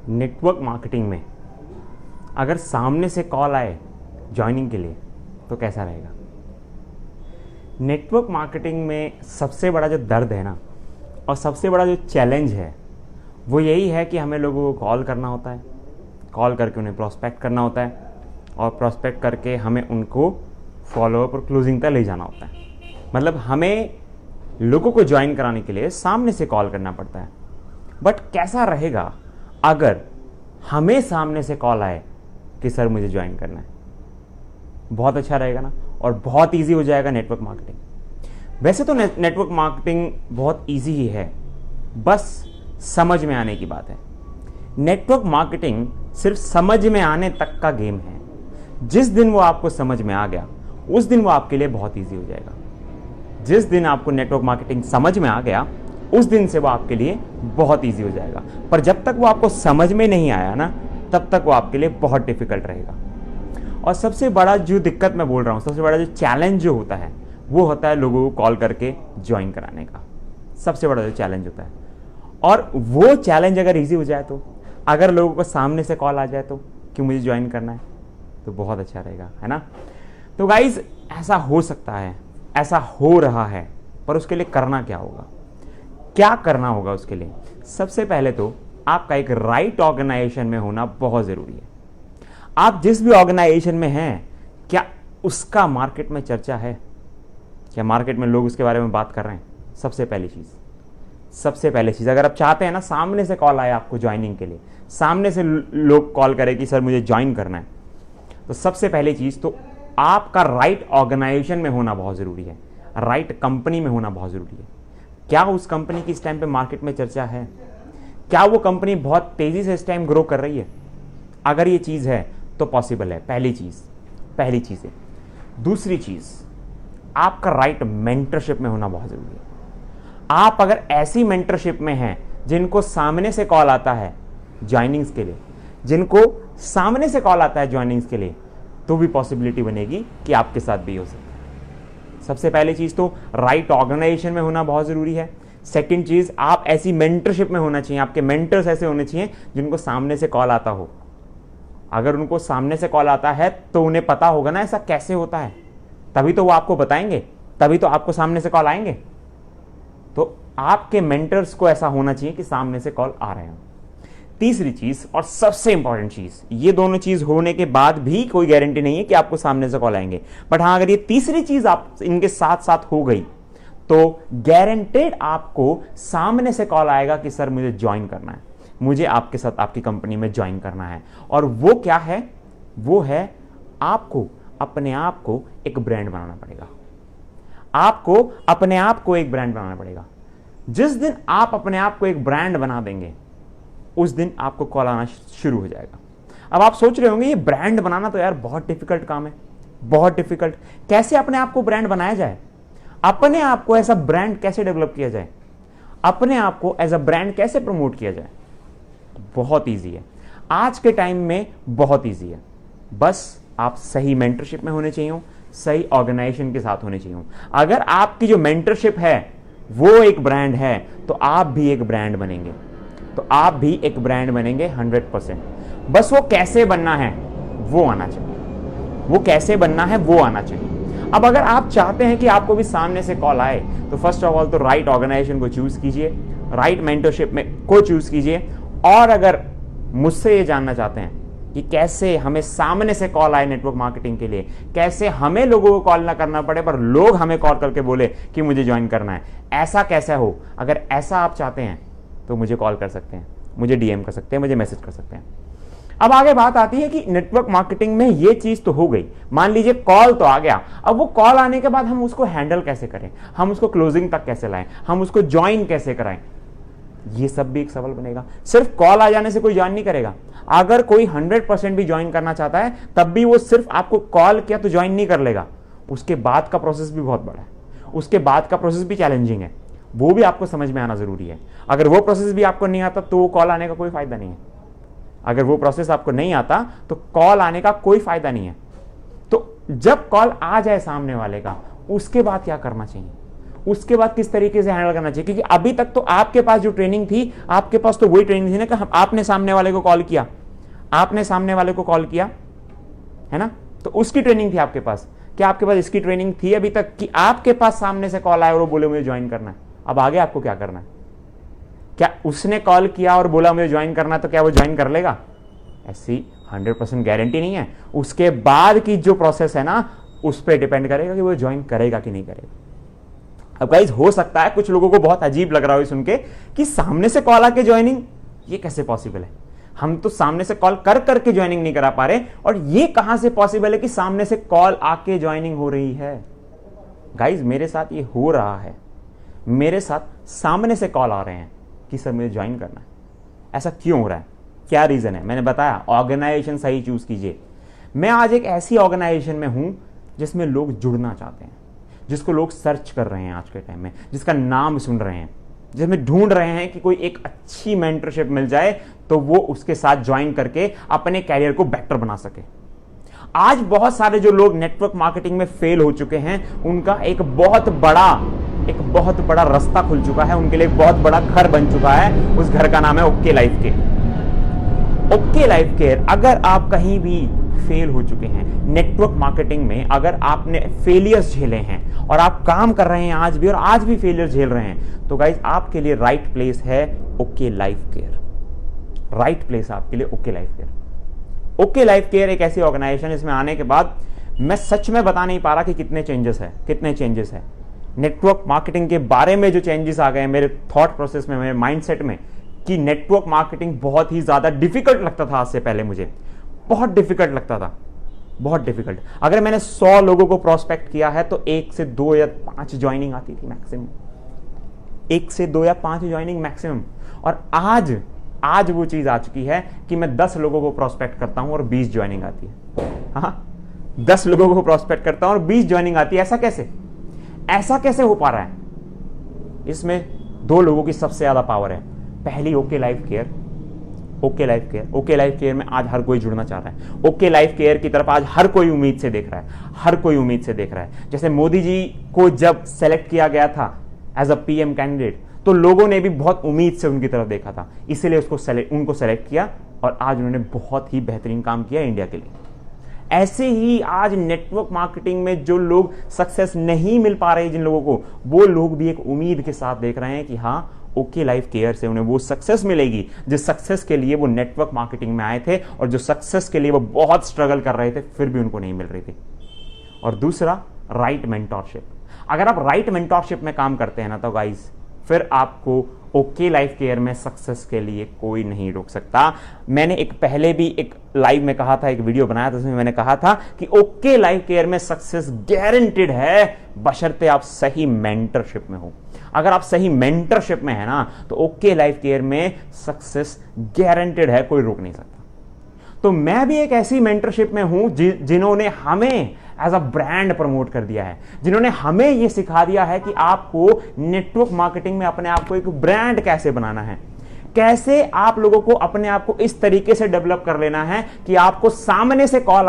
Network marketing में अगर सामने से कॉल आए ज्वाइनिंग के लिए तो कैसा रहेगा? नेटवर्क मार्केटिंग में सबसे बड़ा जो दर्द है ना, और सबसे बड़ा जो चैलेंज है वो यही है कि हमें लोगों को कॉल करना होता है, कॉल करके उन्हें प्रोस्पेक्ट करना होता है, और प्रोस्पेक्ट करके हमें उनको फॉलोअप और क्लोजिंग तक ले जाना होता है। मतलब हमें लोगों को ज्वाइन कराने के लिए सामने से कॉल करना पड़ता है। बट कैसा रहेगा अगर हमें सामने से कॉल आए कि सर मुझे ज्वाइन करना है? बहुत अच्छा रहेगा ना, और बहुत इजी हो जाएगा नेटवर्क मार्केटिंग। वैसे तो नेटवर्क मार्केटिंग बहुत इजी ही है, बस समझ में आने की बात है। नेटवर्क मार्केटिंग सिर्फ समझ में आने तक का गेम है। जिस दिन वो आपको समझ में आ गया उस दिन वो आपके लिए बहुत इजी हो जाएगा। जिस दिन आपको नेटवर्क मार्केटिंग समझ में आ गया उस दिन से वो आपके लिए बहुत इजी हो जाएगा। पर जब तक वो आपको समझ में नहीं आया ना, तब तक वो आपके लिए बहुत डिफिकल्ट रहेगा। और सबसे बड़ा जो दिक्कत मैं बोल रहा हूँ, सबसे बड़ा जो चैलेंज जो होता है वो होता है लोगों को कॉल करके ज्वाइन कराने का। सबसे बड़ा जो चैलेंज होता है, और वो चैलेंज अगर इजी हो जाए तो, अगर लोगों को सामने से कॉल आ जाए तो कि मुझे ज्वाइन करना है, तो बहुत अच्छा रहेगा, है ना? तो गाइज ऐसा हो सकता है, ऐसा हो रहा है, पर उसके लिए करना क्या होगा? क्या करना होगा उसके लिए? सबसे पहले तो आपका एक राइट ऑर्गेनाइजेशन में होना बहुत जरूरी है। आप जिस भी ऑर्गेनाइजेशन में हैं, क्या उसका मार्केट में चर्चा है? क्या मार्केट में लोग उसके बारे में बात कर रहे हैं? सबसे पहली चीज अगर आप चाहते हैं ना सामने से कॉल आए आपको ज्वाइनिंग के लिए, सामने से लोग कॉल करें कि सर मुझे ज्वाइन करना है, तो सबसे पहली चीज तो आपका राइट ऑर्गेनाइजेशन में होना बहुत जरूरी है, राइट कंपनी में होना बहुत जरूरी है। क्या उस कंपनी की इस टाइम पे मार्केट में चर्चा है? क्या वो कंपनी बहुत तेजी से इस टाइम ग्रो कर रही है? अगर ये चीज है तो पॉसिबल है। पहली चीज है। दूसरी चीज, आपका राइट मेंटरशिप में होना बहुत जरूरी है। आप अगर ऐसी मेंटरशिप में हैं जिनको सामने से कॉल आता है ज्वाइनिंग्स के लिए, के लिए, तो भी पॉसिबिलिटी बनेगी कि आपके साथ भी हो सकता है। सबसे पहली चीज तो राइट ऑर्गेनाइजेशन में होना बहुत जरूरी है। सेकंड चीज, आप ऐसी मेंटरशिप में होना चाहिए, आपके मेंटर्स ऐसे होने चाहिए जिनको सामने से कॉल आता हो। अगर उनको सामने से कॉल आता है तो उन्हें पता होगा ना ऐसा कैसे होता है, तभी तो वो आपको बताएंगे, तभी तो आपको सामने से कॉल आएंगे। तो आपके मेंटर्स को ऐसा होना चाहिए कि सामने से कॉल आ रहे हो। तीसरी चीज और सबसे इंपॉर्टेंट चीज, ये दोनों चीज होने के बाद भी कोई गारंटी नहीं है कि आपको सामने से कॉल आएंगे, बट हाँ अगर ये तीसरी चीज आप इनके साथ साथ हो गई तो गारंटेड आपको सामने से कॉल आएगा कि सर मुझे ज्वाइन करना है, मुझे आपके साथ आपकी कंपनी में ज्वाइन करना है। और वो क्या है? वो है आपको अपने आप को एक ब्रांड बनाना पड़ेगा। आपको अपने आप को एक ब्रांड बनाना पड़ेगा। जिस दिन आप अपने आप को एक ब्रांड बना देंगे उस दिन आपको कॉल आना शुरू हो जाएगा। अब आप सोच रहे होंगे ये ब्रांड बनाना तो यार बहुत डिफिकल्ट काम है, बहुत डिफिकल्ट। कैसे अपने आप को ब्रांड बनाया जाए? अपने आप को ऐसा ब्रांड कैसे डेवलप किया जाए? अपने आप को एज अ ब्रांड कैसे प्रमोट किया जाए? बहुत इजी है, आज के टाइम में बहुत इजी है। बस आप सही मेंटरशिप में होने चाहिए, सही ऑर्गेनाइजेशन के साथ होने चाहिए। अगर आपकी जो मेंटरशिप है वो एक ब्रांड है तो आप भी एक ब्रांड बनेंगे, 100%। बस वो कैसे बनना है वो आना चाहिए, अब अगर आप चाहते हैं कि आपको भी सामने से कॉल आए तो फर्स्ट ऑफ ऑल तो राइट ऑर्गेनाइजेशन को चूज कीजिए, राइट मेंटरशिप में को चूज कीजिए। और अगर मुझसे ये जानना चाहते हैं कि कैसे हमें सामने से कॉल आए नेटवर्क मार्केटिंग के लिए, कैसे हमें लोगों को कॉल ना करना पड़े पर लोग हमें कॉल करके बोले कि मुझे ज्वाइन करना है, ऐसा कैसे हो, अगर ऐसा आप चाहते हैं तो मुझे कॉल कर सकते हैं, मुझे डीएम कर सकते हैं, मुझे मैसेज कर सकते हैं। अब आगे बात आती है कि नेटवर्क मार्केटिंग में ये चीज तो हो गई, मान लीजिए कॉल तो आ गया, अब वो कॉल आने के बाद हम उसको हैंडल कैसे करें, हम उसको क्लोजिंग तक कैसे लाएं, हम उसको ज्वाइन कैसे कराएं, ये सब भी एक सवाल बनेगा। सिर्फ कॉल आ जाने से कोई ज्वाइन नहीं करेगा। अगर कोई 100% भी ज्वाइन करना चाहता है तब भी वो सिर्फ आपको कॉल किया तो ज्वाइन नहीं कर लेगा, उसके बाद का प्रोसेस भी बहुत बड़ा है, उसके बाद का प्रोसेस भी चैलेंजिंग है, वो भी आपको समझ में आना जरूरी है। अगर वो प्रोसेस भी आपको नहीं आता तो वो कॉल आने का कोई फायदा नहीं है। अगर वो प्रोसेस आपको नहीं आता तो कॉल आने का कोई फायदा नहीं है। तो जब कॉल आ जाए सामने वाले का, उसके बाद क्या करना चाहिए, उसके बाद किस तरीके से हैंडल करना चाहिए, क्योंकि अभी तक तो आपके पास जो ट्रेनिंग थी, आपके पास तो वही ट्रेनिंग थी ना कि आपने सामने वाले को कॉल किया, आपने सामने वाले को कॉल किया, है ना, तो उसकी ट्रेनिंग थी आपके पास। क्या आपके पास इसकी ट्रेनिंग थी अभी तक कि आपके पास सामने से कॉल आया और वो बोले मुझे ज्वाइन करना है? अब आगे आपको क्या करना है? क्या उसने कॉल किया और बोला मुझे ज्वाइन करना है तो क्या वो ज्वाइन कर लेगा? ऐसी 100% गारंटी नहीं है। उसके बाद की जो प्रोसेस है ना, उस पर डिपेंड करेगा कि वो ज्वाइन करेगा कि नहीं करेगा। अब गाइस, हो सकता है कुछ लोगों को बहुत अजीब लग रहा हो सुन के कि सामने से कॉल आके ज्वाइनिंग, ये कैसे पॉसिबल है? हम तो सामने से कॉल कर करके ज्वाइनिंग नहीं करा पा रहे, और ये कहां से पॉसिबल है कि सामने से कॉल आके ज्वाइनिंग हो रही है? गाइस, मेरे साथ ये हो रहा है। मेरे साथ सामने से कॉल आ रहे हैं कि सर मुझे ज्वाइन करना है। ऐसा क्यों हो रहा है? क्या रीजन है? मैंने बताया, ऑर्गेनाइजेशन सही चूज कीजिए। मैं आज एक ऐसी ऑर्गेनाइजेशन में हूं जिसमें लोग जुड़ना चाहते हैं, जिसको लोग सर्च कर रहे हैं आज के टाइम में, जिसका नाम सुन रहे हैं, जिसमें ढूंढ रहे हैं कि कोई एक अच्छी मेंटरशिप मिल जाए तो वो उसके साथ ज्वाइन करके अपने कैरियर को बेटर बना सके। आज बहुत सारे जो लोग नेटवर्क मार्केटिंग में फेल हो चुके हैं, उनका एक बहुत बड़ा रास्ता खुल चुका है, उनके लिए एक बहुत बड़ा घर बन चुका है। उस घर का नाम है okay life care. Okay life care, अगर आप कहीं भी फेल हो चुके हैं नेटवर्क मार्केटिंग में, अगर आपने फेलियर्स झेले हैं और आप काम कर रहे हैं आज भी और आज भी फेलियर झेल रहे हैं, तो गाइज आपके लिए राइट प्लेस है okay life care. Right place आपके लिए okay life care. Okay life care एक ऐसी ऑर्गेनाइजेशन, इसमें आने के बाद मैं सच में बता नहीं पा रहा कि कितने चेंजेस है नेटवर्क मार्केटिंग के बारे में। जो चेंजेस आ गए मेरे थॉट प्रोसेस में, मेरे माइंडसेट में, कि नेटवर्क मार्केटिंग बहुत ही ज्यादा डिफिकल्ट लगता था आज से पहले, मुझे बहुत डिफिकल्ट लगता था, बहुत डिफिकल्ट। अगर मैंने 100 लोगों को प्रोस्पेक्ट किया है तो 1 से 2 या 5 ज्वाइनिंग आती थी मैक्सिमम, 1 से 2 या 5 ज्वाइनिंग मैक्सिमम। और आज वो चीज आ चुकी है कि मैं 10 लोगों को प्रोस्पेक्ट करता हूं और 20 ज्वाइनिंग आती है। हाँ, 10 लोगों को प्रोस्पेक्ट करता हूं और 20 ज्वाइनिंग आती है। ऐसा कैसे हो पा रहा है? इसमें 2 लोगों की सबसे ज्यादा पावर है। पहली, okay life care. Okay life care में आज हर कोई जुड़ना चाह रहा है। ओके लाइफ केयर की तरफ आज हर कोई उम्मीद से देख रहा है, जैसे मोदी जी को जब सेलेक्ट किया गया था एज अ पीएम कैंडिडेट, तो लोगों ने भी बहुत उम्मीद से उनकी तरफ देखा था, इसीलिए उनको सेलेक्ट किया और आज उन्होंने बहुत ही बेहतरीन काम किया इंडिया के लिए। ऐसे ही आज नेटवर्क मार्केटिंग में जो लोग सक्सेस नहीं मिल पा रहे, जिन लोगों को, वो लोग भी एक उम्मीद के साथ देख रहे हैं कि हाँ, ओके लाइफ केयर से उन्हें वो सक्सेस मिलेगी जिस सक्सेस के लिए वो नेटवर्क मार्केटिंग में आए थे, और जो सक्सेस के लिए वो बहुत स्ट्रगल कर रहे थे, फिर भी उनको नहीं मिल रही थी। और दूसरा, राइट मेंटरशिप। अगर आप राइट मेंटरशिप में काम करते हैं ना, तो गाइस फिर आपको ओके लाइफ केयर में सक्सेस के लिए कोई नहीं रोक सकता। मैंने पहले भी एक लाइव में कहा था, एक वीडियो बनाया था, उसमें मैंने कहा था कि ओके लाइफ केयर में सक्सेस गारंटेड है, बशर्ते आप सही मेंटरशिप में हो। अगर आप सही मेंटरशिप में है ना, तो ओके लाइफ केयर में सक्सेस गारंटेड है, कोई रोक नहीं सकता। तो मैं भी एक ऐसी मेंटरशिप में हूं जिन्होंने हमें एज अ ब्रांड प्रमोट कर दिया है, जिन्होंने हमें यह सिखा दिया है कि आपको नेटवर्क मार्केटिंग में अपने आप को एक ब्रांड कैसे बनाना है, कैसे आप लोगों को अपने आप को इस तरीके से डेवलप कर लेना है कि आपको सामने से कॉल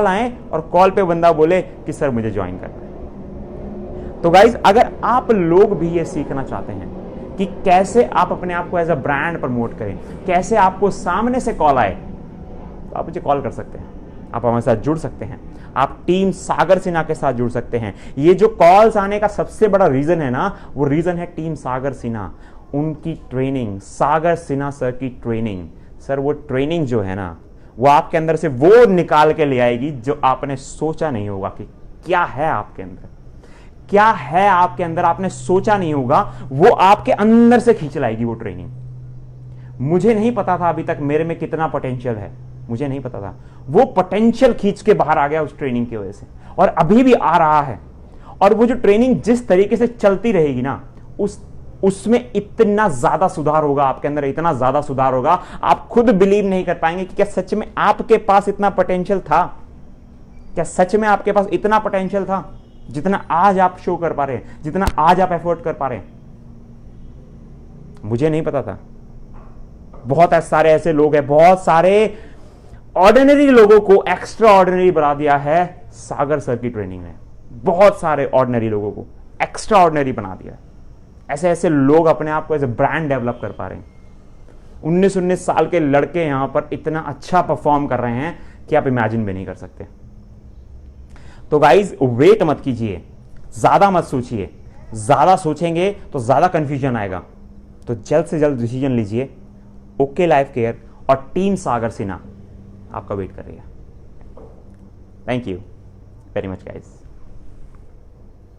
आए और कॉल पे बंदा बोले कि सर मुझे ज्वाइन करना है। तो गाइज, अगर आप लोग भी ये सीखना चाहते हैं कि कैसे आप अपने आप को एज अ ब्रांड प्रमोट करें, कैसे आपको सामने से कॉल आए, तो आप मुझे कॉल कर सकते हैं, आप हमारे साथ जुड़ सकते हैं, आप टीम सागर सिन्हा के साथ जुड़ सकते हैं। ये जो कॉल्स आने का सबसे बड़ा रीजन है ना, वो रीजन है टीम सागर सिन्हा, उनकी ट्रेनिंग, सागर सिन्हा सर की ट्रेनिंग। सर वो ट्रेनिंग जो है ना, वो आपके अंदर से वो निकाल के ले आएगी जो आपने सोचा नहीं होगा कि क्या है आपके अंदर, क्या है आपके अंदर, आपने सोचा नहीं होगा, वो आपके अंदर से खींच लाएगी वो ट्रेनिंग। मुझे नहीं पता था अभी तक मेरे में कितना पोटेंशियल है, मुझे नहीं पता था, वो पोटेंशियल खींच के बाहर आ गया उस ट्रेनिंग की वजह से, और अभी भी आ रहा है। और वो जो ट्रेनिंग जिस तरीके से चलती रहेगी ना, उसमें इतना ज्यादा सुधार होगा आपके अंदर, इतना ज्यादा सुधार होगा, आप खुद बिलीव नहीं कर पाएंगे कि क्या सच में आपके पास इतना पोटेंशियल था, क्या सच में आपके पास इतना पोटेंशियल था जितना आज आप शो कर पा रहे हैं, जितना आज आप एफर्ट कर पा रहे हैं। मुझे नहीं पता था। बहुत सारे ऐसे लोग हैं, बहुत सारे ऑर्डिनरी लोगों को एक्स्ट्रा ऑर्डिनरी बना दिया है सागर सर की ट्रेनिंग में, बहुत सारे ऑर्डिनरी लोगों को एक्स्ट्रा ऑर्डिनरी बना दिया है। ऐसे ऐसे लोग अपने आप को एज ए ब्रांड डेवलप कर पा रहे हैं। 19-19 साल के लड़के यहां पर इतना अच्छा परफॉर्म कर रहे हैं कि आप इमेजिन भी नहीं कर सकते। तो गाइज वेट मत कीजिए, ज्यादा मत सोचिए, ज्यादा सोचेंगे तो ज्यादा कंफ्यूजन आएगा। तो जल्द से जल्द डिसीजन लीजिए। ओके लाइफ केयर और टीम सागर सिन्हा आपका वेट कर रही है। Thank you very much guys.